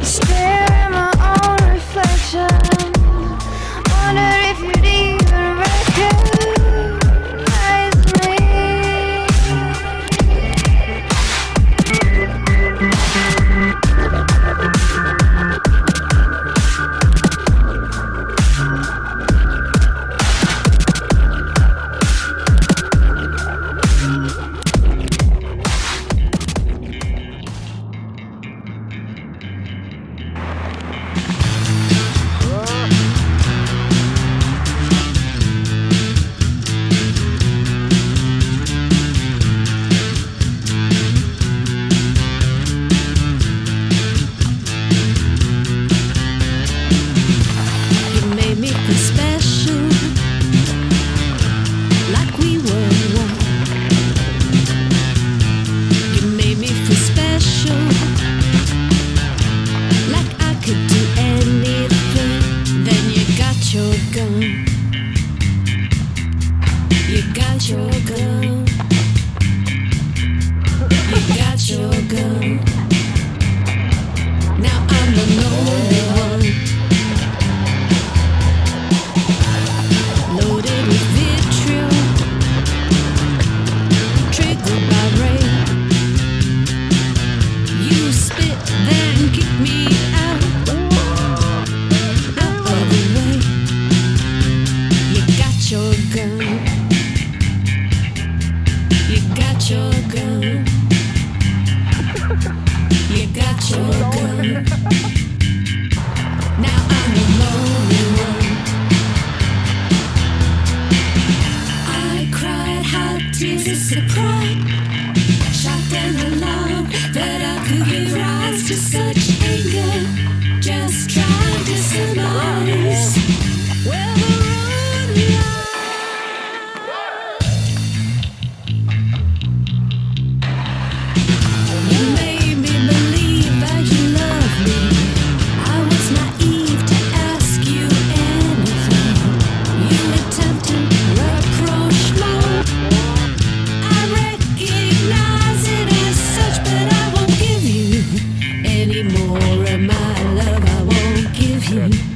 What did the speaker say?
Stare at my own reflection. Wonder if you'd even recognize me. Special, like we were one. You made me feel special, like I could do anything. Then you got your gun. You got your gun. You got your gun. Now I'm the lonely one. Loaded with vitriol, triggered by rain. You spit, then kick me out of the way. You got your gun. You got your gun. You got your gun. Now I'm the lonely one. Tears of surprise, shocked and alarmed that I could give rise to such anger. Just trying to surmise where the road lies. You made me believe that you loved me. I was naive to ask you anything. You attempted rapprochement. More of my love I won't give you.